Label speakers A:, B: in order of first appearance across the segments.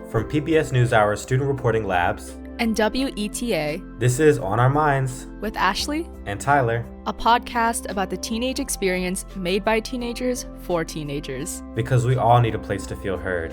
A: From PBS NewsHour Student Reporting Labs
B: and WETA,
A: this is On Our Minds
B: with Ashley
A: and Tyler,
B: a podcast about the teenage experience made by teenagers for teenagers.
A: Because we all need a place to feel heard.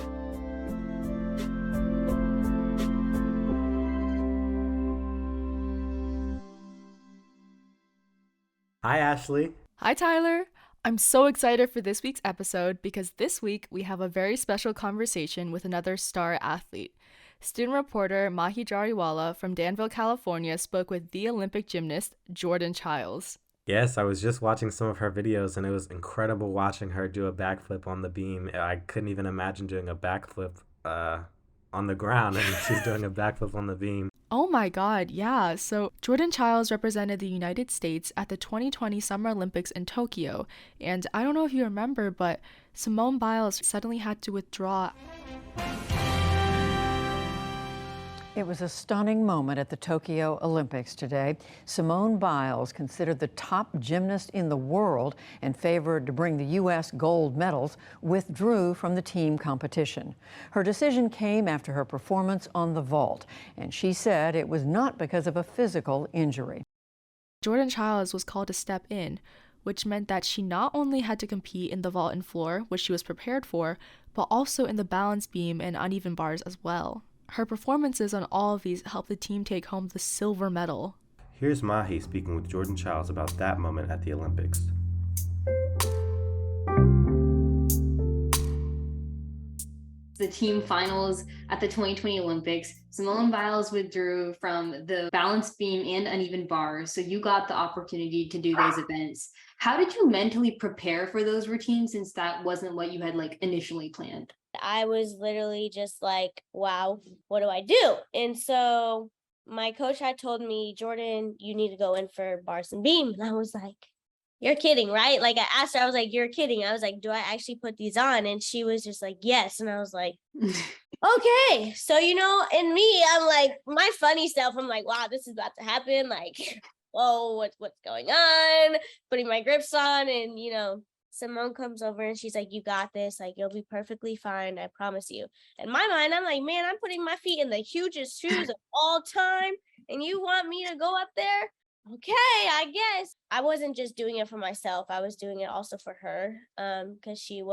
A: Hi, Ashley.
B: Hi, Tyler. I'm so excited for this week's episode because this week we have a very special conversation with another star athlete. Student reporter Mahi Jariwala from Danville, California spoke with the Olympic gymnast Jordan Chiles.
A: Yes, I was just watching some of her videos and it was incredible watching her do a backflip on the beam. I couldn't even imagine doing a backflip on the ground, and she's doing a backflip on the beam.
B: Oh my God, yeah. So Jordan Chiles represented the United States at the 2020 Summer Olympics in Tokyo. And I don't know if you remember, but Simone Biles suddenly had to withdraw.
C: It was a stunning moment at the Tokyo Olympics today. Simone Biles, considered the top gymnast in the world and favored to bring the U.S. gold medals, withdrew from the team competition. Her decision came after her performance on the vault, and she said it was not because of a physical injury.
B: Jordan Chiles was called to step in, which meant that she not only had to compete in the vault and floor, which she was prepared for, but also in the balance beam and uneven bars as well. Her performances on all of these helped the team take home the silver medal.
A: Here's Mahi speaking with Jordan Chiles about that moment at the Olympics.
D: The team finals at the 2020 Olympics, Simone Biles withdrew from the balance beam and uneven bars, so you got the opportunity to do those events. How did you mentally prepare for those routines since that wasn't what you had initially planned?
E: I was literally just like, wow, what do I do? And so my coach had told me, Jordan, you need to go in for bars and beam. And I was like, you're kidding, right? Like I asked her, I was like, you're kidding. I was like, do I actually put these on? And she was just like, yes. And I was like, okay. So, in me, I'm like, my funny self, I'm like, wow, this is about to happen. Like, whoa, what's going on? Putting my grips on and, Simone comes over and she's like, you got this. Like, you'll be perfectly fine. I promise you. In my mind, I'm like, man, I'm putting my feet in the hugest shoes of all time. And you want me to go up there? Okay, I guess. I wasn't just doing it for myself. I was doing it also for her. Because she's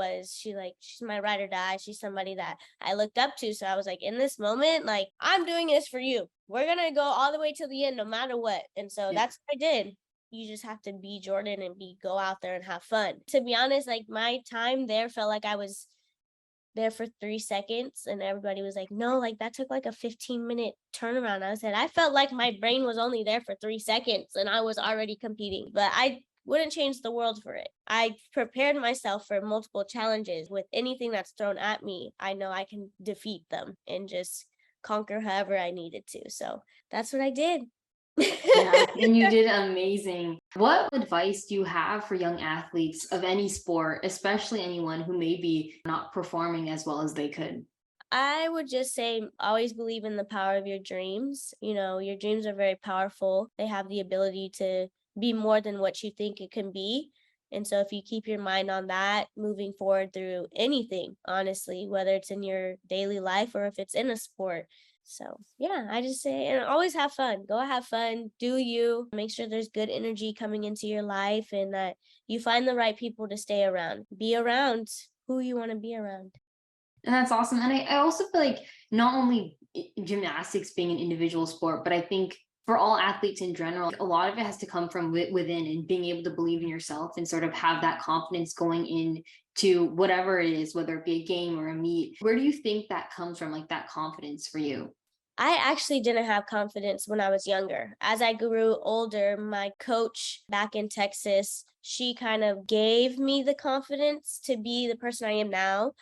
E: my ride or die. She's somebody that I looked up to. So I was like, in this moment, like, I'm doing this for you. We're going to go all the way to the end, no matter what. And so that's what I did. You just have to be Jordan and go out there and have fun. To be honest, like my time there felt like I was there for 3 seconds and everybody was like, no, like that took like a 15-minute turnaround. I said, I felt like my brain was only there for 3 seconds and I was already competing, but I wouldn't change the world for it. I prepared myself for multiple challenges. With anything that's thrown at me, I know I can defeat them and just conquer however I needed to. So that's what I did.
D: Yeah, and you did amazing. What advice do you have for young athletes of any sport, especially anyone who may be not performing as well as they could?
E: I would just say always believe in the power of your dreams. Your dreams are very powerful. They have the ability to be more than what you think it can be. And so if you keep your mind on that, moving forward through anything, honestly, whether it's in your daily life or if it's in a sport. So, yeah, I just say, and always have fun. Go have fun. Do you. Make sure there's good energy coming into your life and that you find the right people to stay around. Be around who you want to be around.
D: And that's awesome. And I also feel like not only gymnastics being an individual sport, but I think for all athletes in general, a lot of it has to come from within and being able to believe in yourself and sort of have that confidence going into whatever it is, whether it be a game or a meet. Where do you think that comes from, like that confidence for you?
E: I actually didn't have confidence when I was younger. As I grew older, my coach back in Texas, she kind of gave me the confidence to be the person I am now.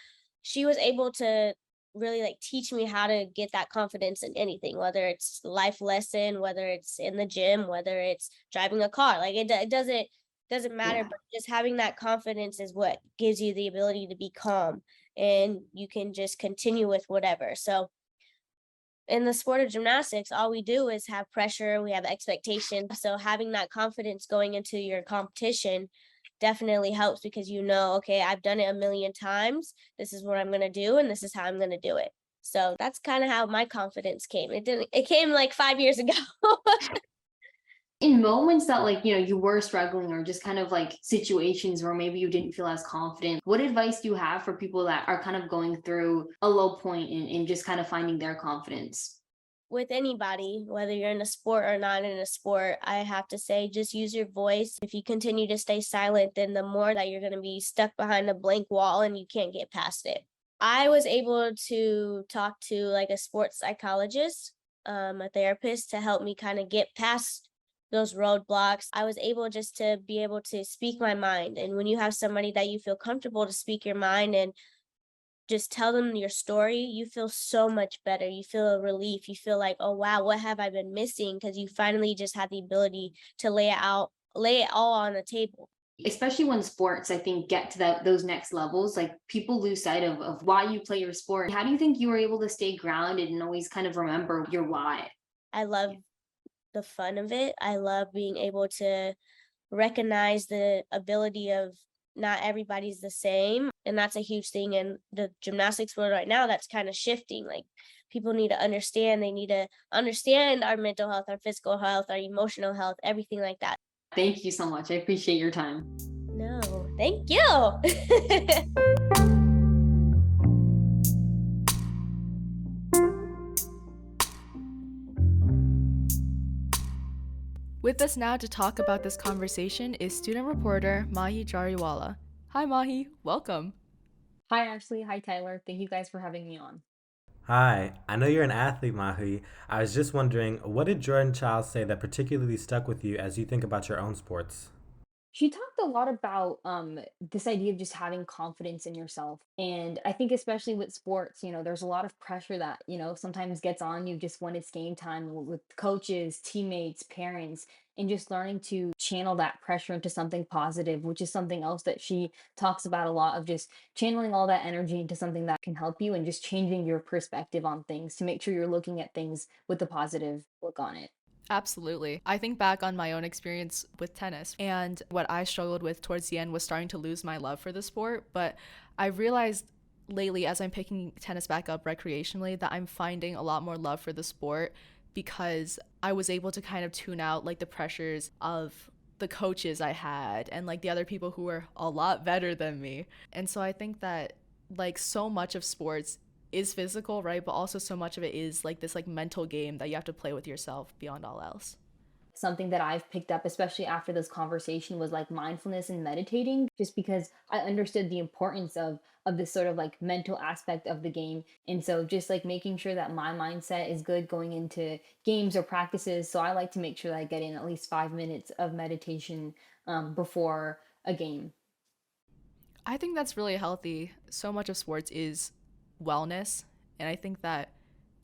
E: She was able to really teach me how to get that confidence in anything, whether it's life lesson, whether it's in the gym, whether it's driving a car. Like it doesn't matter, but just having that confidence is what gives you the ability to be calm and you can just continue with whatever. So in the sport of gymnastics, all we do is have pressure, we have expectations. So having that confidence going into your competition definitely helps because okay, I've done it a million times. This is what I'm going to do and this is how I'm going to do it. So that's kind of how my confidence came. It came like 5 years ago.
D: In moments that like, you were struggling or just kind of like situations where maybe you didn't feel as confident, what advice do you have for people that are kind of going through a low point in just kind of finding their confidence?
E: With anybody, whether you're in a sport or not in a sport, I have to say, just use your voice. If you continue to stay silent, then the more that you're going to be stuck behind a blank wall and you can't get past it. I was able to talk to like a sports psychologist, a therapist, to help me kind of get past those roadblocks. I was able just to be able to speak my mind. And when you have somebody that you feel comfortable to speak your mind and just tell them your story, you feel so much better. You feel a relief. You feel like, oh wow, what have I been missing? Because you finally just had the ability to lay it all on the table.
D: Especially when sports, I think, get to those next levels, like people lose sight of why you play your sport. How do you think you were able to stay grounded and always kind of remember your why?
E: I love the fun of it. I love being able to recognize the ability of not everybody's the same. And that's a huge thing in the gymnastics world right now that's kind of shifting. Like people need to understand, they need to understand our mental health, our physical health, our emotional health, everything like that.
D: Thank you so much. I appreciate your time.
E: No, thank you.
B: With us now to talk about this conversation is student reporter Mahi Jariwala. Hi Mahi, welcome.
F: Hi Ashley, hi Tyler. Thank you guys for having me on.
A: Hi, I know you're an athlete, Mahi. I was just wondering, what did Jordan Chiles say that particularly stuck with you as you think about your own sports?
F: She talked a lot about this idea of just having confidence in yourself. And I think especially with sports, there's a lot of pressure that, sometimes gets on you just when it's game time with coaches, teammates, parents, and just learning to channel that pressure into something positive, which is something else that she talks about a lot, of just channeling all that energy into something that can help you and just changing your perspective on things to make sure you're looking at things with a positive look on it.
B: Absolutely. I think back on my own experience with tennis, and what I struggled with towards the end was starting to lose my love for the sport. But I realized lately, as I'm picking tennis back up recreationally, that I'm finding a lot more love for the sport because I was able to kind of tune out like the pressures of the coaches I had and like the other people who were a lot better than me. And so I think that like so much of sports is physical, right? But also so much of it is like this like mental game that you have to play with yourself beyond all else.
F: Something that I've picked up, especially after this conversation, was like mindfulness and meditating, just because I understood the importance of this sort of like mental aspect of the game. And so just like making sure that my mindset is good going into games or practices. So I like to make sure that I get in at least 5 minutes of meditation before a game.
B: I think that's really healthy. So much of sports is wellness, and I think that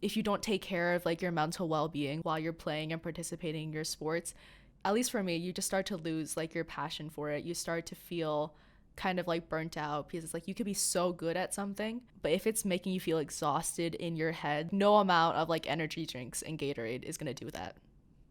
B: if you don't take care of like your mental well-being while you're playing and participating in your sports, at least for me, you just start to lose like your passion for it. You start to feel kind of like burnt out because it's like you could be so good at something, but if it's making you feel exhausted in your head, no amount of like energy drinks and Gatorade is going to do that.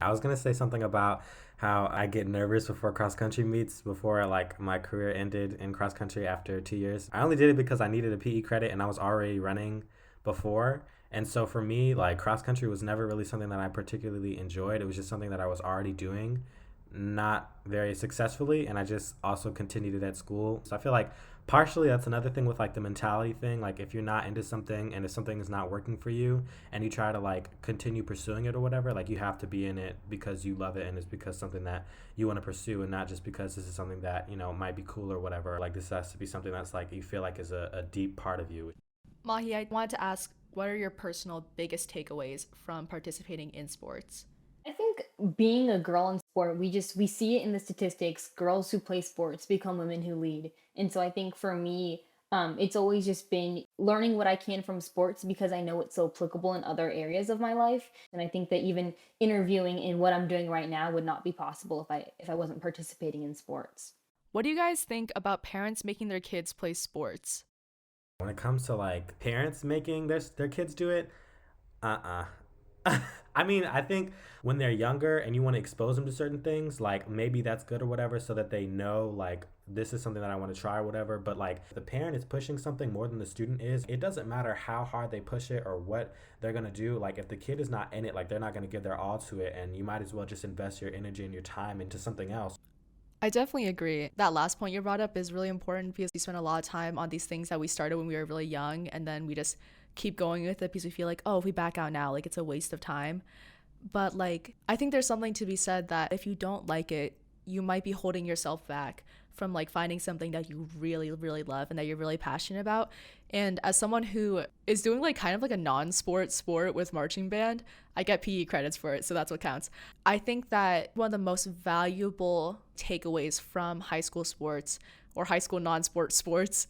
A: I was going to say something about how I get nervous before cross country meets before like my career ended in cross country after 2 years. I only did it because I needed a PE credit and I was already running before. And so for me, like cross country was never really something that I particularly enjoyed. It was just something that I was already doing, not very successfully. And I just also continued it at school. So I feel like partially that's another thing with like the mentality thing. Like if you're not into something and if something is not working for you and you try to like continue pursuing it or whatever, like you have to be in it because you love it and it's because something that you want to pursue and not just because this is something that, might be cool or whatever. Like this has to be something that's like you feel like is a deep part of you.
B: Mahi, I wanted to ask, what are your personal biggest takeaways from participating in sports?
F: I think being a girl in sport, we see it in the statistics. Girls who play sports become women who lead. And so I think for me, it's always just been learning what I can from sports because I know it's so applicable in other areas of my life. And I think that even interviewing in what I'm doing right now would not be possible if I wasn't participating in sports.
B: What do you guys think about parents making their kids play sports? When
A: it comes to like parents making their kids do it, I mean, I think when they're younger and you want to expose them to certain things, like maybe that's good or whatever, so that they know like this is something that I want to try or whatever. But like the parent is pushing something more than the student is. It doesn't matter how hard they push it or what they're going to do. Like if the kid is not in it, like they're not going to give their all to it. And you might as well just invest your energy and your time into something else.
B: I definitely agree. That last point you brought up is really important because we spend a lot of time on these things that we started when we were really young, and then we just keep going with it because we feel like, oh, if we back out now, like it's a waste of time. But like, I think there's something to be said that if you don't like it, you might be holding yourself back from like finding something that you really, really love and that you're really passionate about. And as someone who is doing like kind of like a non-sport sport with marching band, I get PE credits for it, so that's what counts. I think that one of the most valuable takeaways from high school sports or high school non-sport sports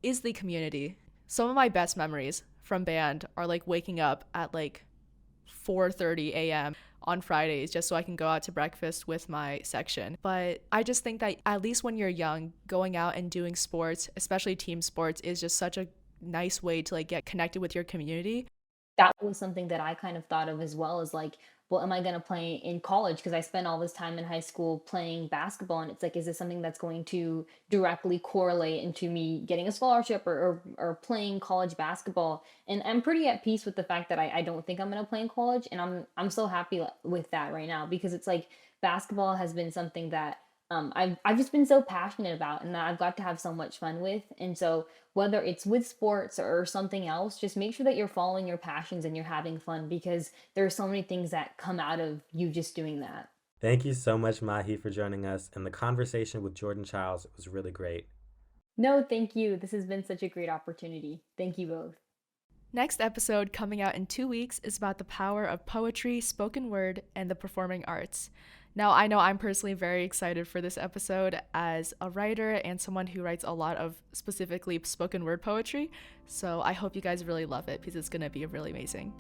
B: is the community. Some of my best memories from band are like waking up at like 4:30 a.m. on Fridays just so I can go out to breakfast with my section. But I just think that at least when you're young, going out and doing sports, especially team sports, is just such a nice way to like get connected with your community.
F: That was something that I kind of thought of as well, as like, well, am I going to play in college? Because I spent all this time in high school playing basketball, and it's like, is this something that's going to directly correlate into me getting a scholarship or playing college basketball? And I'm pretty at peace with the fact that I don't think I'm going to play in college, and I'm so happy with that right now, because it's like basketball has been something that I've just been so passionate about, and that I've got to have so much fun with. And so whether it's with sports or something else, just make sure that you're following your passions and you're having fun, because there are so many things that come out of you just doing that.
A: Thank you so much, Mahi, for joining us. And the conversation with Jordan Chiles was really great.
F: No, thank you. This has been such a great opportunity. Thank you both.
B: Next episode, coming out in 2 weeks, is about the power of poetry, spoken word, and the performing arts. Now, I know I'm personally very excited for this episode as a writer and someone who writes a lot of specifically spoken word poetry, so I hope you guys really love it because it's going to be really amazing.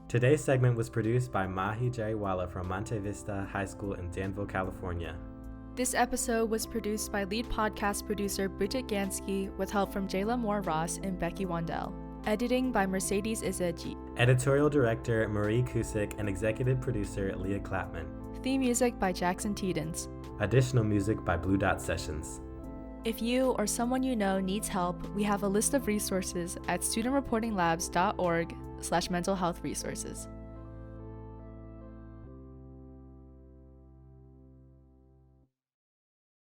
A: Today's segment was produced by Mahi Jariwala from Monte Vista High School in Danville, California.
B: This episode was produced by lead podcast producer Briget Ganske with help from Jaylah Moore-Ross and Becky Wandel. Editing by Mercedes Ezeji.
A: Editorial director Marie Cusick and executive producer Leah Clapman.
B: Theme music by Jackson Teedens.
A: Additional music by Blue Dot Sessions.
B: If you or someone you know needs help, we have a list of resources at studentreportinglabs.org/mental health resources.